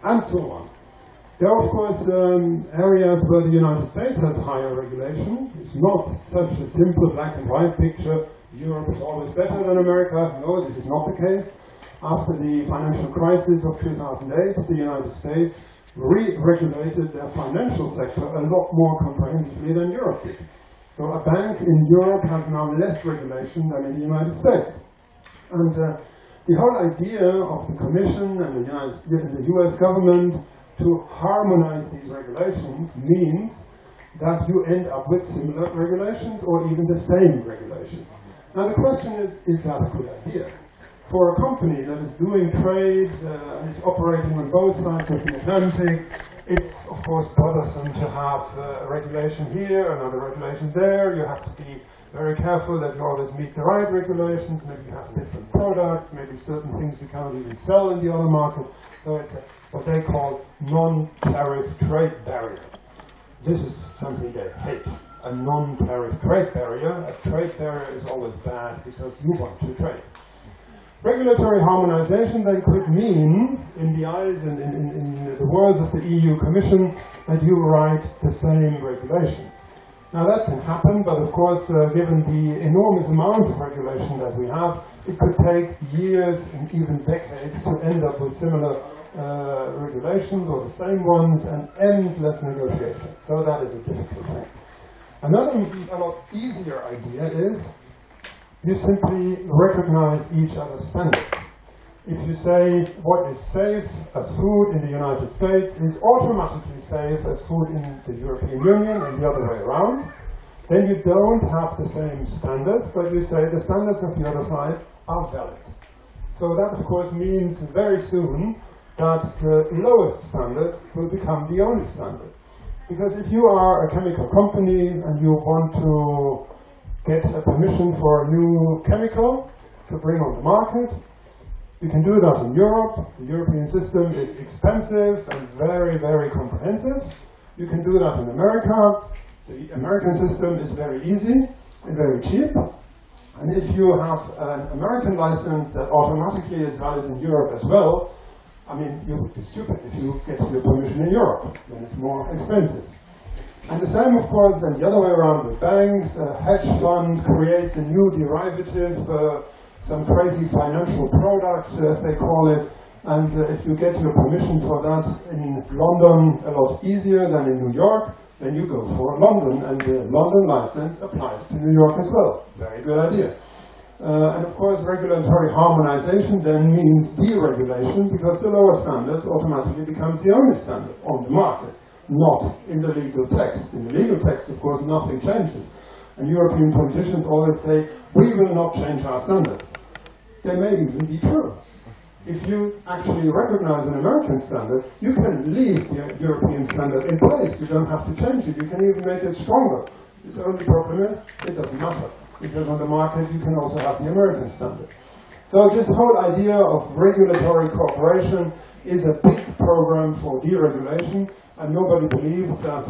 and so on. There are, of course, areas where the United States has higher regulation. It's not such a simple black and white picture. Europe is always better than America. No, this is not the case. After the financial crisis of 2008, the United States re-regulated their financial sector a lot more comprehensively than Europe did. So a bank in Europe has now less regulation than in the United States. And the whole idea of the Commission and the US government to harmonize these regulations means that you end up with similar regulations or even the same regulations. Now the question is that a good idea? For a company that is doing trade and is operating on both sides of the Atlantic, it's of course bothersome to have regulation here, another regulation there. You have to be very careful that you always meet the right regulations. Maybe you have different products, maybe certain things you cannot even sell in the other market. So it's what they call non-tariff trade barrier. This is something they hate, a non-tariff trade barrier. A trade barrier is always bad because you want to trade. Regulatory harmonization then could mean, in the eyes and in the words of the EU Commission, that you write the same regulations. Now that can happen, but of course, given the enormous amount of regulation that we have, it could take years and even decades to end up with similar regulations or the same ones and endless negotiations. So that is a difficult thing. Another, a lot easier idea is you simply recognize each other's standards. If you say what is safe as food in the United States is automatically safe as food in the European Union and the other way around, then you don't have the same standards, but you say the standards of the other side are valid. So that of course means very soon that the lowest standard will become the only standard. Because if you are a chemical company and you want to get a permission for a new chemical to bring on the market, you can do that in Europe. The European system is expensive and very, very comprehensive. You can do that in America. The American system is very easy and very cheap. And if you have an American license that automatically is valid in Europe as well, I mean, you would be stupid if you get your permission in Europe, then it's more expensive. And the same, of course, then the other way around with banks. A hedge fund creates a new derivative, some crazy financial product, as they call it, and if you get your permission for that in London a lot easier than in New York, then you go for London, and the London license applies to New York as well. Very good idea. And of course, regulatory harmonization then means deregulation, because the lower standard automatically becomes the only standard on the market, not in the legal text. In the legal text, of course, nothing changes. And European politicians always say, we will not change our standards. They may even be true. If you actually recognize an American standard, you can leave the European standard in place. You don't have to change it. You can even make it stronger. The only problem is, it doesn't matter. Because on the market, you can also have the American standard. So this whole idea of regulatory cooperation is a big program for deregulation, and nobody believes that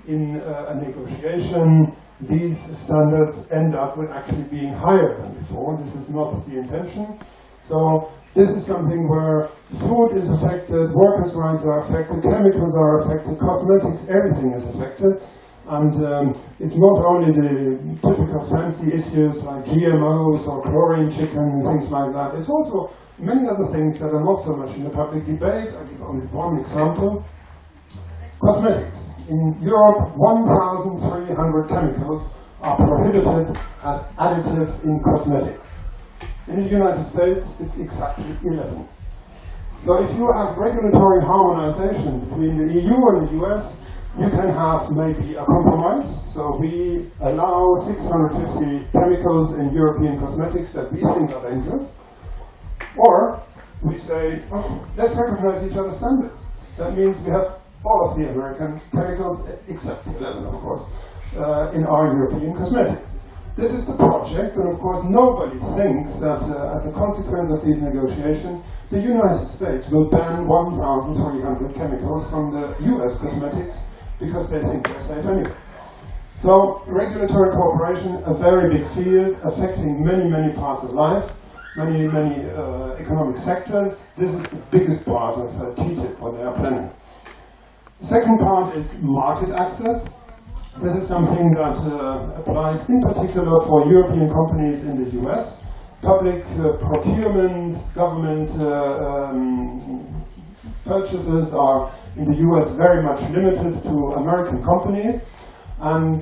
in a negotiation, these standards end up with actually being higher than before. This is not the intention. So this is something where food is affected, workers' rights are affected, chemicals are affected, cosmetics, everything is affected. And it's not only the typical fancy issues like GMOs or chlorine chicken and things like that. It's also many other things that are not so much in the public debate. I'll give only one example. Cosmetics. In Europe, 1,300 chemicals are prohibited as additive in cosmetics. In the United States, it's exactly 11. So if you have regulatory harmonization between the EU and the US, you can have maybe a compromise. So we allow 650 chemicals in European cosmetics that we think are dangerous. Or we say, oh, let's recognize each other's standards. That means we have all of the American chemicals, except 11, of course, in our European cosmetics. This is the project, and of course nobody thinks that as a consequence of these negotiations, the United States will ban 1,300 chemicals from the US cosmetics because they think they're safe anyway. So regulatory cooperation, a very big field affecting many, many parts of life. many economic sectors. This is the biggest part of TTIP, what they are planning. The second part is market access. This is something that applies in particular for European companies in the US. Public procurement, government purchases are in the US very much limited to American companies, and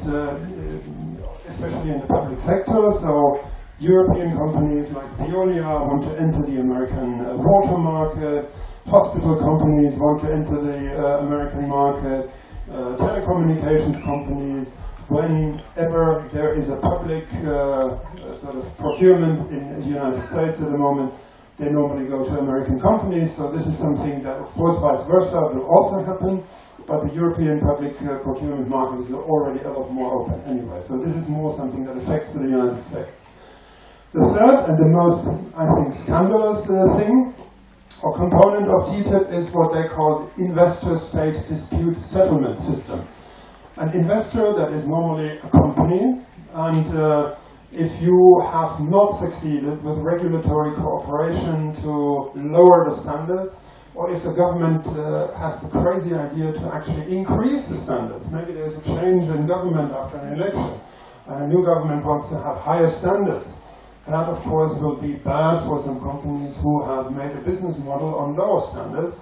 especially in the public sector. So European companies like Veolia want to enter the American water market, hospital companies want to enter the American market, telecommunications companies. Whenever there is a public sort of procurement in the United States at the moment, they normally go to American companies. So this is something that, of course, vice versa will also happen. But the European public procurement market is already a lot more open anyway. So this is more something that affects the United States. The third and the most, I think, scandalous thing or component of TTIP is what they call investor-state dispute settlement system. An investor that is normally a company, and if you have not succeeded with regulatory cooperation to lower the standards, or if the government has the crazy idea to actually increase the standards, maybe there's a change in government after an election, and a new government wants to have higher standards, that of course will be bad for some companies who have made a business model on lower standards.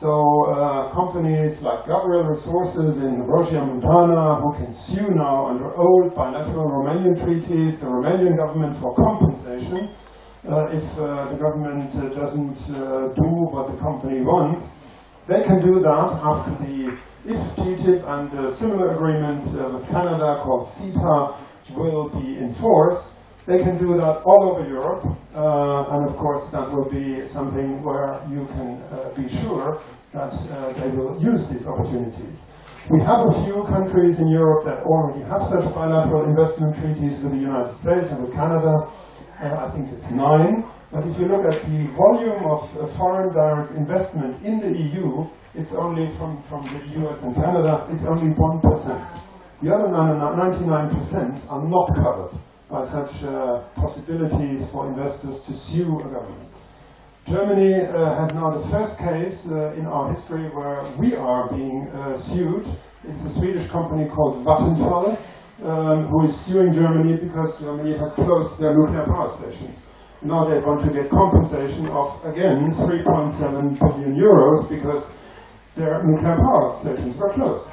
So companies like Gabriel Resources in Rosia, Montana, who can sue now under old bilateral Romanian treaties, the Romanian government for compensation, if the government doesn't do what the company wants, they can do that after if TTIP and a similar agreement with Canada called CETA will be enforced. They can do that all over Europe, and of course that will be something where you can be sure that they will use these opportunities. We have a few countries in Europe that already have such bilateral investment treaties with the United States and with Canada. I think it's 9. But if you look at the volume of foreign direct investment in the EU, it's only from the US and Canada, it's only 1%. The other 99% are not covered by such possibilities for investors to sue a government. Germany has now the first case in our history where we are being sued. It's a Swedish company called Vattenfall who is suing Germany because Germany has closed their nuclear power stations. Now they want to get compensation of, again, 3.7 billion euros because their nuclear power stations were closed.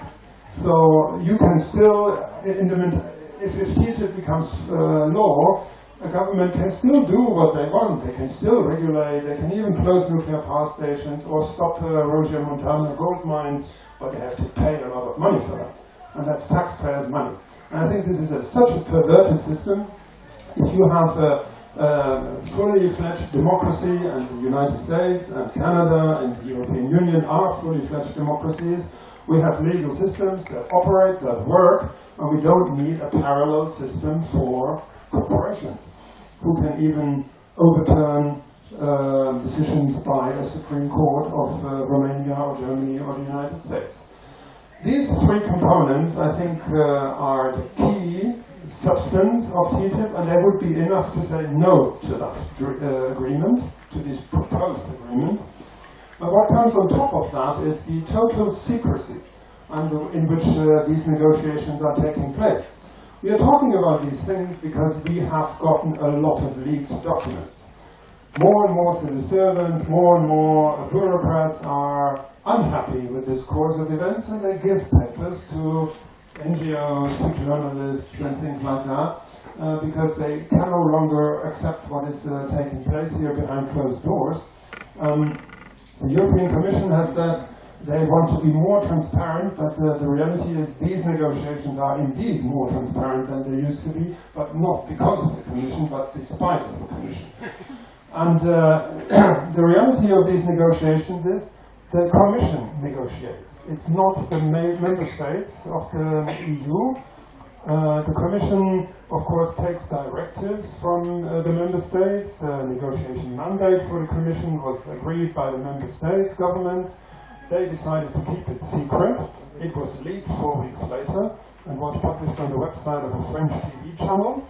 So you can still, if TTIP becomes law, a government can still do what they want. They can still regulate, they can even close nuclear power stations or stop Rosia, Montana gold mines, but they have to pay a lot of money for that. And that's taxpayers' money. And I think this is such a perverted system. If you have a fully fledged democracy, and the United States and Canada and the European Union are fully fledged democracies, we have legal systems that operate, that work, and we don't need a parallel system for corporations who can even overturn decisions by a Supreme Court of Romania or Germany or the United States. These 3 components, I think, are the key substance of TTIP, and they would be enough to say no to that agreement, to this proposed agreement. But what comes on top of that is the total secrecy in which these negotiations are taking place. We are talking about these things because we have gotten a lot of leaked documents. More and more civil servants, more and more bureaucrats are unhappy with this course of events, and they give papers to NGOs, to journalists, and things like that, because they can no longer accept what is taking place here behind closed doors. The European Commission has said they want to be more transparent, but the reality is these negotiations are indeed more transparent than they used to be, but not because of the Commission, but despite of the Commission. And the reality of these negotiations is the Commission negotiates. It's not the member states of the EU. The Commission, of course, takes directives from the member states. The negotiation mandate for the Commission was agreed by the member states' governments. They decided to keep it secret. It was leaked 4 weeks later and was published on the website of a French TV channel.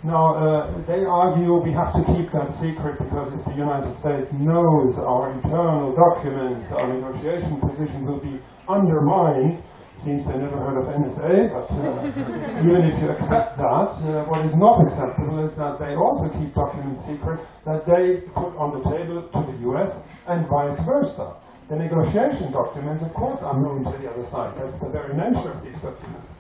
Now, they argue we have to keep that secret because if the United States knows our internal documents, our negotiation position will be undermined. Seems they never heard of NSA, but even if you accept that, what is not acceptable is that they also keep documents secret that they put on the table to the US and vice versa. The negotiation documents, of course, are known to the other side. That's the very nature of these documents.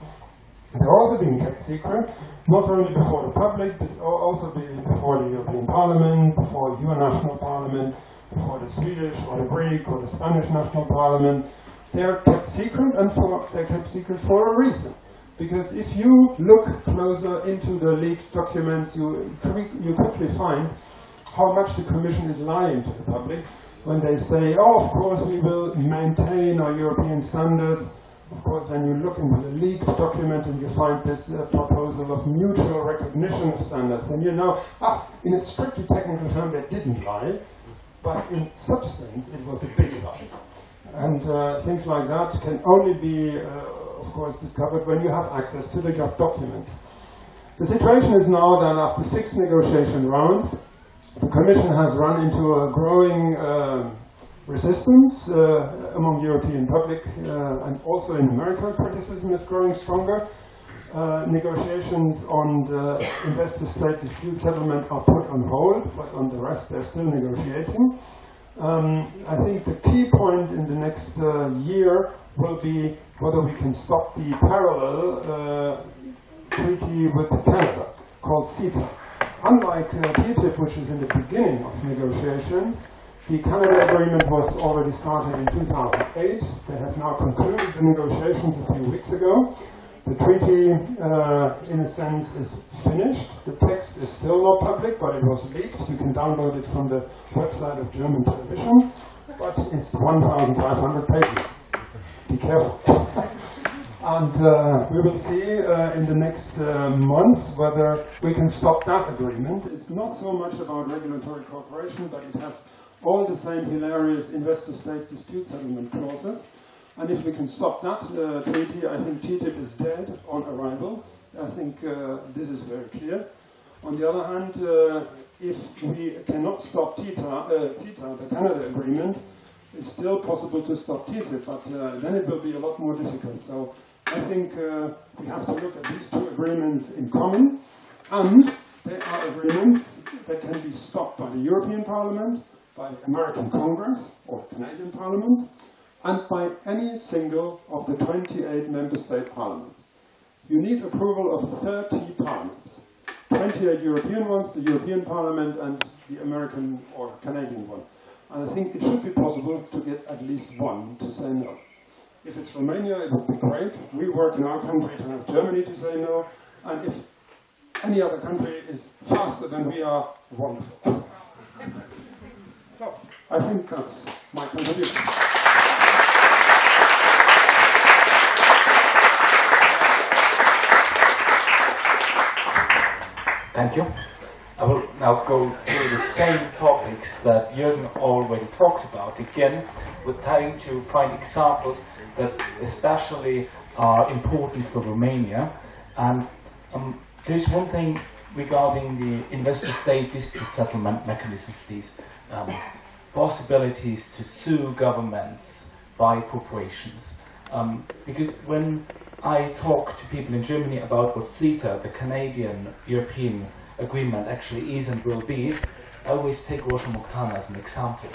They're also being kept secret, not only before the public, but also before the European Parliament, before your national parliament, before the Swedish or the Greek or the Spanish national parliament. They're kept secret, and they're kept secret for a reason. Because if you look closer into the leaked documents, you quickly find how much the Commission is lying to the public when they say, oh, of course we will maintain our European standards. Of course, then you look into the leaked document and you find this proposal of mutual recognition of standards. And you know, in a strictly technical term, they didn't lie, but in substance, it was a big lie. And things like that can only be, of course, discovered when you have access to the documents. The situation is now that after 6 negotiation rounds, the Commission has run into a growing resistance among European public and also in America. Criticism is growing stronger. Negotiations on the investor-state dispute settlement are put on hold, but on the rest they're still negotiating. I think the key point in the next year will be whether we can stop the parallel treaty with Canada called CETA. Unlike TTIP, which is in the beginning of negotiations, the Canada agreement was already started in 2008. They have now concluded the negotiations a few weeks ago. The treaty, in a sense, is finished. The text is still not public, but it was leaked. You can download it from the website of German television, but it's 1,500 pages. Be careful. And we will see in the next months whether we can stop that agreement. It's not so much about regulatory cooperation, but it has all the same hilarious investor-state dispute settlement clauses. And if we can stop that treaty, I think TTIP is dead on arrival. I think this is very clear. On the other hand, if we cannot stop CETA, the Canada agreement, it's still possible to stop TTIP, but then it will be a lot more difficult. So I think we have to look at these two agreements in common, and they are agreements that can be stopped by the European Parliament, by the American Congress or Canadian Parliament, and by any single of the 28 member state parliaments. You need approval of 30 parliaments. 28 European ones, the European Parliament, and the American or Canadian one. And I think it should be possible to get at least one to say no. If it's Romania, it would be great. We work in our country to have Germany to say no. And if any other country is faster than we are, wonderful. So, I think that's my contribution. Thank you. I will now go through the same topics that Jürgen already talked about. Again, we're trying to find examples that especially are important for Romania. And there's one thing regarding the investor-state dispute settlement mechanisms, these possibilities to sue governments by corporations. Because when I talk to people in Germany about what CETA, the Canadian-European agreement, actually is and will be, I always take Rosia as an example.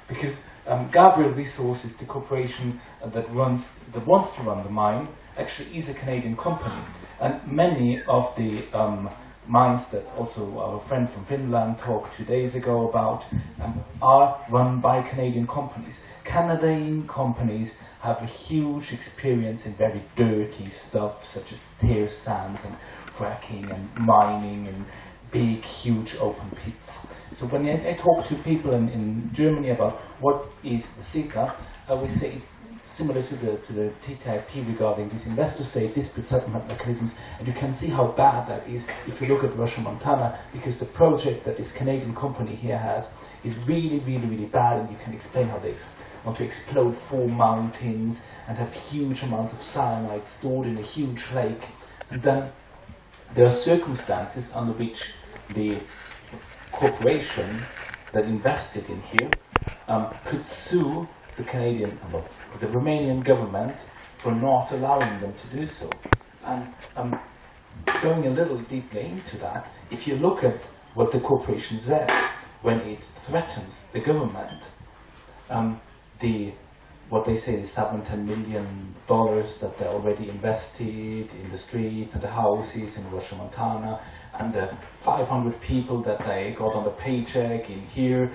Because Gabriel Resources, the corporation that wants to run the mine, actually is a Canadian company. And many of the mines that also our friend from Finland talked 2 days ago about are run by Canadian companies. Canadian companies have a huge experience in very dirty stuff such as tear sands and fracking and mining and big, huge open pits. So when I talk to people in Germany about what is the CETA, I always say it's similar to the TTIP regarding these investor-state dispute settlement mechanisms, and you can see how bad that is if you look at Russia, Montana, because the project that this Canadian company here has is really, really, really bad, and you can explain how they want to explode 4 mountains and have huge amounts of cyanide stored in a huge lake, and then there are circumstances under which the corporation that invested in here could sue the Canadian, well, the Romanian government for not allowing them to do so. And going a little deeply into that, if you look at what the corporation says when it threatens the government, what they say is $7-10 million that they already invested in the streets and the houses in Rosia, Montana, and the 500 people that they got on the paycheck in here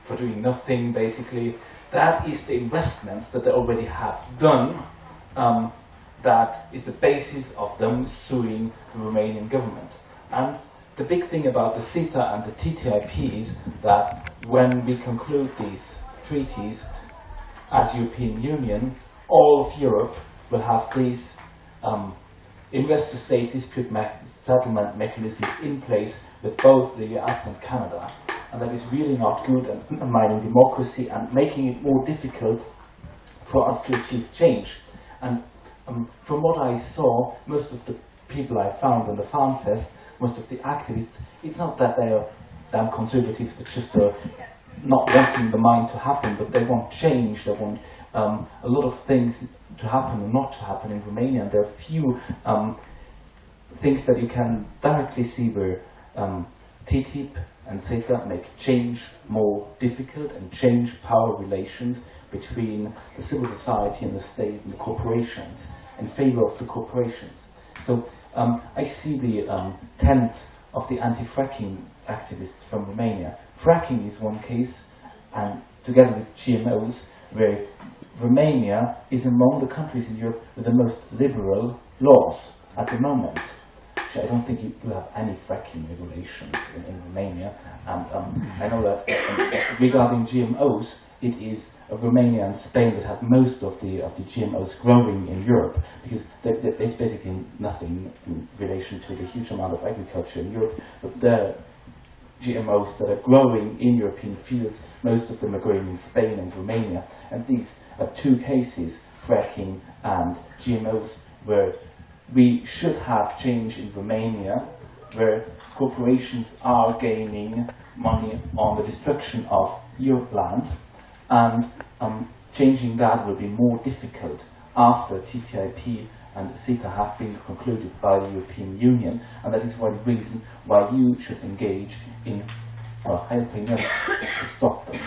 for doing nothing, basically. That is the investments that they already have done. That is the basis of them suing the Romanian government. And the big thing about the CETA and the TTIP is that when we conclude these treaties, as European Union, all of Europe will have these investor-state dispute settlement mechanisms in place with both the US and Canada. And that is really not good at undermining democracy and making it more difficult for us to achieve change. And from what I saw, most of the people I found on the Farm Fest, most of the activists, it's not that they are damn conservatives that just are not wanting the mind to happen, but they want change, they want a lot of things to happen and not to happen in Romania. And there are few things that you can directly see where TTIP and CETA make change more difficult and change power relations between the civil society and the state and the corporations in favor of the corporations. So I see the tent of the anti-fracking activists from Romania. Fracking is one case, and together with GMOs, where Romania is among the countries in Europe with the most liberal laws at the moment. I don't think you have any fracking regulations in Romania. And I know that regarding GMOs, it is Romania and Spain that have most of the GMOs growing in Europe, because there's basically nothing in relation to the huge amount of agriculture in Europe. But the GMOs that are growing in European fields, most of them are growing in Spain and Romania. And these are two cases, fracking and GMOs, where we should have change in Romania, where corporations are gaining money on the destruction of your land, and changing that will be more difficult after TTIP and CETA have been concluded by the European Union, and that is one reason why you should engage in helping us to stop them.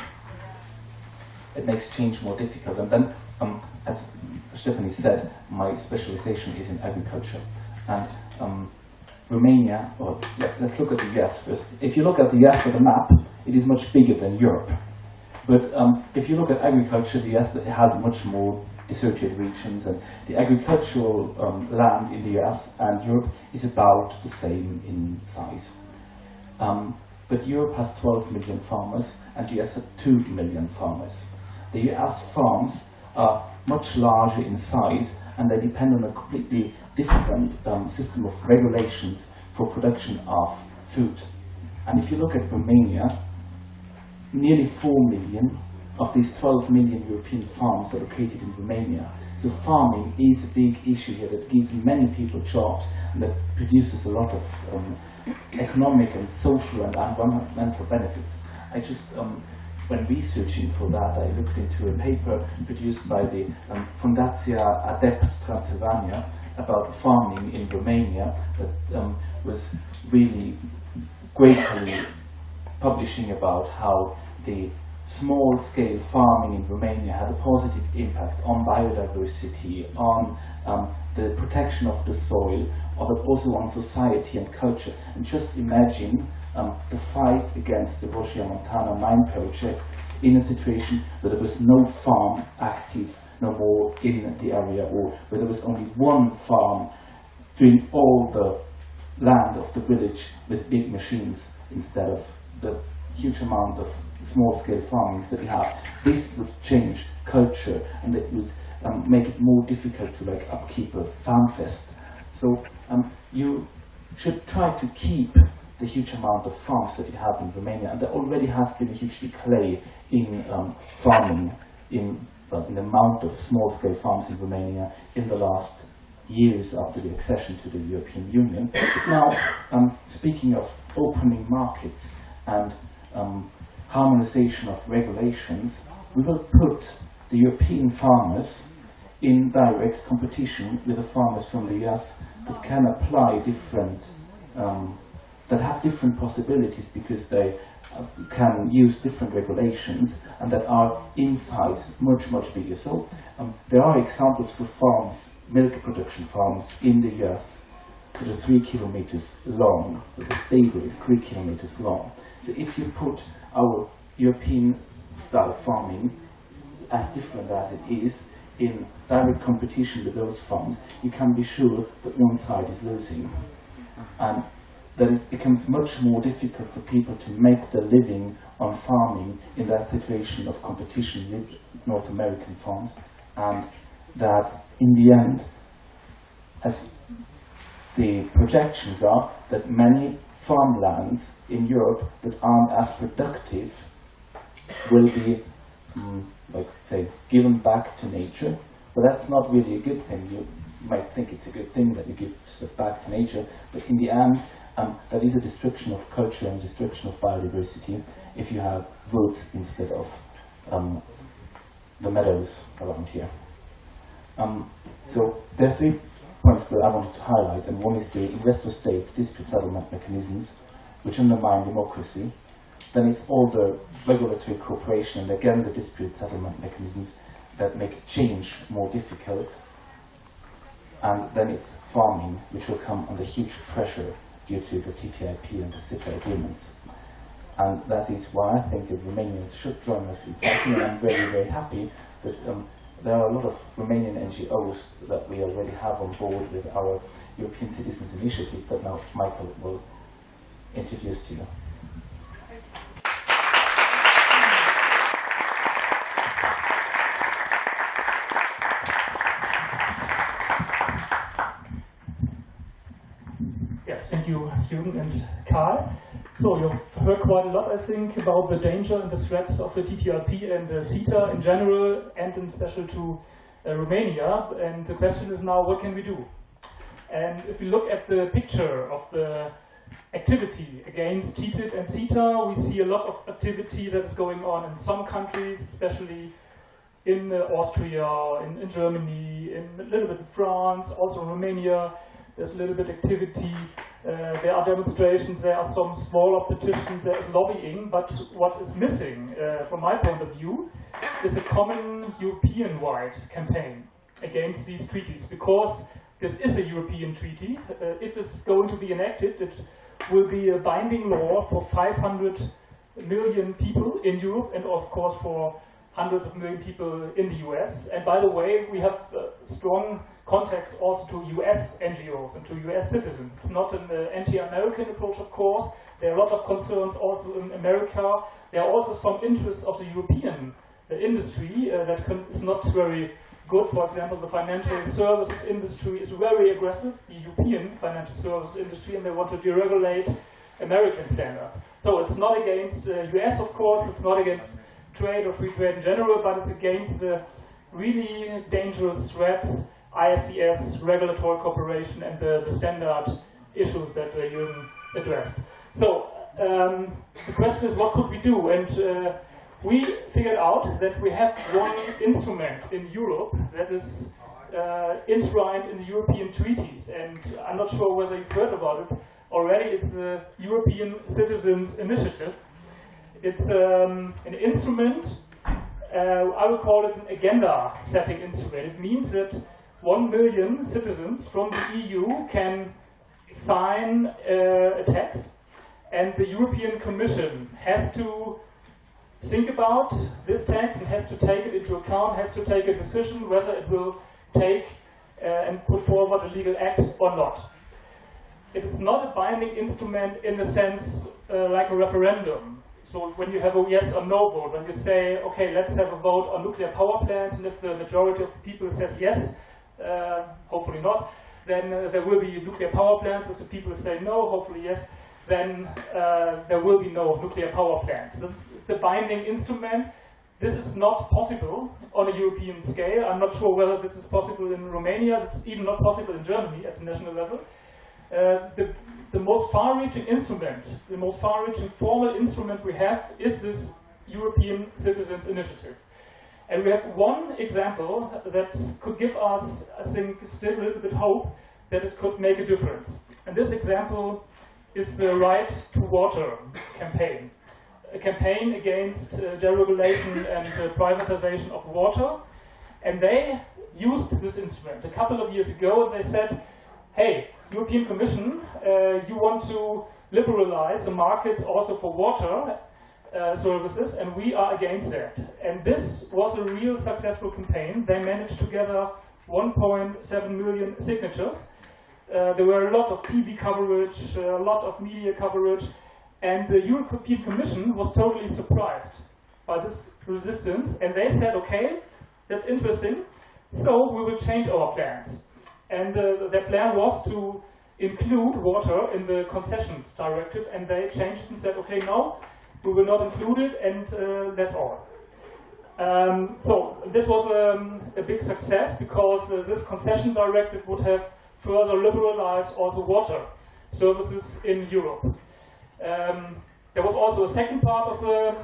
It makes change more difficult. And then, as Stephanie said, my specialization is in agriculture. And Romania, or let's look at the US first. If you look at the US on the map, it is much bigger than Europe. But if you look at agriculture, the US has much more deserted regions, and the agricultural land in the US and Europe is about the same in size. But Europe has 12 million farmers, and the US has 2 million farmers. The US farms are much larger in size, and they depend on a completely different system of regulations for production of food. And if you look at Romania, nearly 4 million of these 12 million European farms are located in Romania. So farming is a big issue here that gives many people jobs and that produces a lot of economic and social and environmental benefits. I just, when researching for that, I looked into a paper produced by the Fundația Adept Transylvania about farming in Romania that was really greatly publishing about how the small-scale farming in Romania had a positive impact on biodiversity, on the protection of the soil, but also on society and culture. And just imagine the fight against the Rosia Montana mine project in a situation where there was no farm active no more in the area, or where there was only one farm doing all the land of the village with big machines instead of the huge amount of small-scale farmings that we have. This would change culture, and it would make it more difficult to upkeep a farm fest. So you should try to keep the huge amount of farms that you have in Romania, and there already has been a huge decline in farming, in the amount of small-scale farms in Romania in the last years after the accession to the European Union. But now, speaking of opening markets and harmonization of regulations, we will put the European farmers in direct competition with the farmers from the US that can apply different, that have different possibilities because they can use different regulations and that are in size much, much bigger. So there are examples for farms, milk production farms in the US that are 3 kilometers long, but the stable is 3 kilometers long. So if you put our European style farming, as different as it is, in direct competition with those farms, you can be sure that one side is losing. And then it becomes much more difficult for people to make their living on farming in that situation of competition with North American farms, and that in the end, as the projections are, that many farmlands in Europe that aren't as productive will be, like say, given back to nature. But that's not really a good thing. You might think it's a good thing that you give stuff back to nature, but in the end, that is a destruction of culture and destruction of biodiversity if you have woods instead of the meadows around here. So there are 3 points that I wanted to highlight, and one is the investor-state dispute settlement mechanisms, which undermine democracy. Then it's all the regulatory cooperation and again the dispute settlement mechanisms that make change more difficult. And then it's farming, which will come under huge pressure due to the TTIP and the CETA agreements. And that is why I think the Romanians should join us in fighting, and I'm very, very happy that there are a lot of Romanian NGOs that we already have on board with our European Citizens Initiative that now Michael will introduce to you. Thank you, Jürgen and Karl. So you've heard quite a lot, I think, about the danger and the threats of the TTIP and the CETA in general, and in special to Romania. And the question is now, what can we do? And if we look at the picture of the activity against TTIP and CETA, we see a lot of activity that is going on in some countries, especially in Austria, in Germany, in a little bit in France, also in Romania. There's a little bit activity, there are demonstrations, there are some smaller petitions, there is lobbying, but what is missing, from my point of view, is a common European-wide campaign against these treaties, because this is a European treaty. If it's going to be enacted, it will be a binding law for 500 million people in Europe, and of course for hundreds of million people in the US. And by the way, we have strong contacts also to US NGOs and to US citizens. It's not an anti-American approach, of course. There are a lot of concerns also in America. There are also some interests of the European industry that is not very good. For example, the financial services industry is very aggressive, the European financial services industry, and they want to deregulate American standards. So it's not against US, of course, it's not against trade or free trade in general, but it's against the really dangerous threats, ISDS, regulatory cooperation, and the standard issues that Jürgen addressed. So the question is, what could we do? And we figured out that we have one instrument in Europe that is enshrined in the European treaties, and I'm not sure whether you've heard about it already. It's the European Citizens Initiative. It's an instrument, I would call it an agenda-setting instrument. It means that 1 million citizens from the EU can sign a text, and the European Commission has to think about this text and has to take it into account, has to take a decision whether it will take and put forward a legal act or not. It is not a binding instrument in the sense like a referendum. So when you have a yes or no vote, when you say, okay, let's have a vote on nuclear power plants, and if the majority of the people says yes, hopefully not, then there will be nuclear power plants. If the people say no, hopefully yes, then there will be no nuclear power plants. So it's a binding instrument. This is not possible on a European scale. I'm not sure whether this is possible in Romania. It's even not possible in Germany at the national level. The most far-reaching instrument, the most far-reaching formal instrument we have is this European Citizens Initiative. And we have one example that could give us, I think, still a little bit hope that it could make a difference. And this example is the Right to Water campaign. A campaign against deregulation and privatization of water. And they used this instrument a couple of years ago, and they said, hey, European Commission, you want to liberalize the markets also for water services, and we are against that. And this was a real successful campaign. They managed to gather 1.7 million signatures. There were a lot of TV coverage, a lot of media coverage, and the European Commission was totally surprised by this resistance, and they said, okay, that's interesting, so we will change our plans. And their plan was to include water in the concessions directive, and they changed and said, okay, no, we will not include it, and that's all. So this was a big success, because this concession directive would have further liberalized also water services in Europe. There was also a second part of the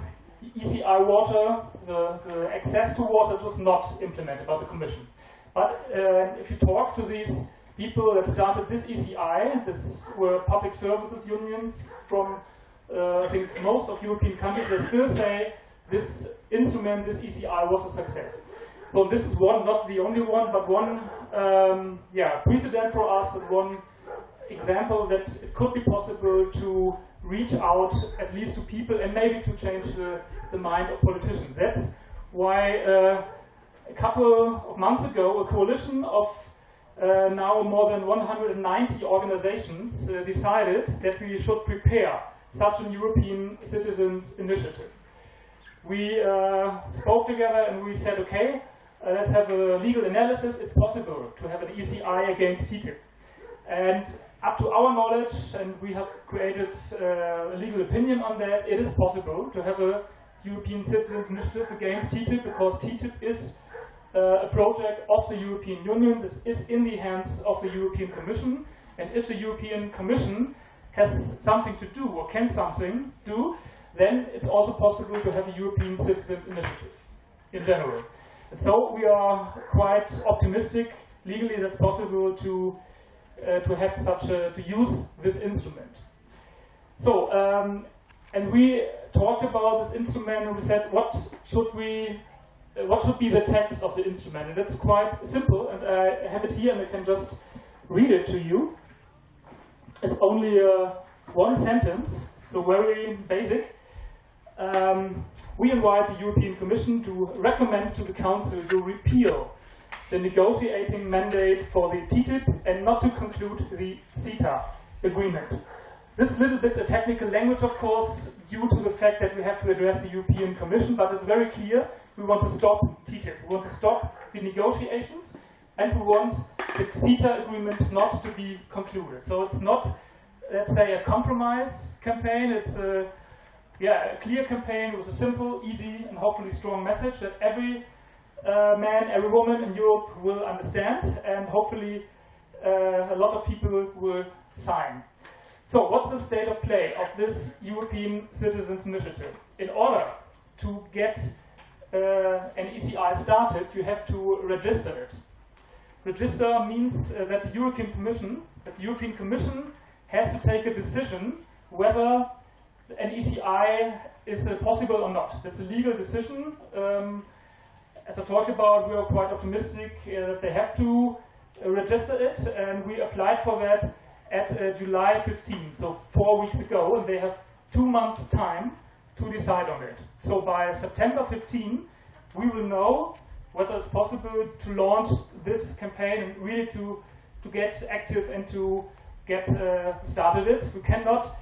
ECI water, the access to water, that was not implemented by the Commission. But if you talk to these people that started this ECI, this were public services unions from I think most of European countries, they still say this instrument, this ECI, was a success. So this is one, not the only one, but one precedent for us, and one example that it could be possible to reach out at least to people and maybe to change the mind of politicians. That's why a couple of months ago, a coalition of now more than 190 organizations decided that we should prepare such a European Citizens Initiative. We spoke together and we said, okay, let's have a legal analysis. It's possible to have an ECI against TTIP. And up to our knowledge, and we have created a legal opinion on that, it is possible to have a European Citizens Initiative against TTIP, because TTIP is a project of the European Union. This is in the hands of the European Commission, and if the European Commission has something to do, or can something do, then it's also possible to have a European Citizens Initiative in general. And so we are quite optimistic legally that's possible to have to use this instrument. So, and we talked about this instrument, and we said, what should be the text of the instrument? And that's quite simple, and I have it here, and I can just read it to you. It's only one sentence, so very basic. We invite the European Commission to recommend to the Council to repeal the negotiating mandate for the TTIP and not to conclude the CETA agreement. This is a little bit a technical language, of course, due to the fact that we have to address the European Commission, but it's very clear we want to stop TTIP. We want to stop the negotiations, and we want the CETA agreement not to be concluded. So it's not, let's say, a compromise campaign. It's a clear campaign with a simple, easy, and hopefully strong message that every man, every woman in Europe will understand, and hopefully a lot of people will sign. So what's the state of play of this European Citizens Initiative? In order to get an ECI started, you have to register it. Register means that the European Commission has to take a decision whether an ECI is possible or not. That's a legal decision. As I talked about, we are quite optimistic that they have to register it, and we applied for that at July 15, so 4 weeks ago, and they have 2 months' time to decide on it. So by September 15, we will know whether it's possible to launch this campaign and really to get active and to get started it. We cannot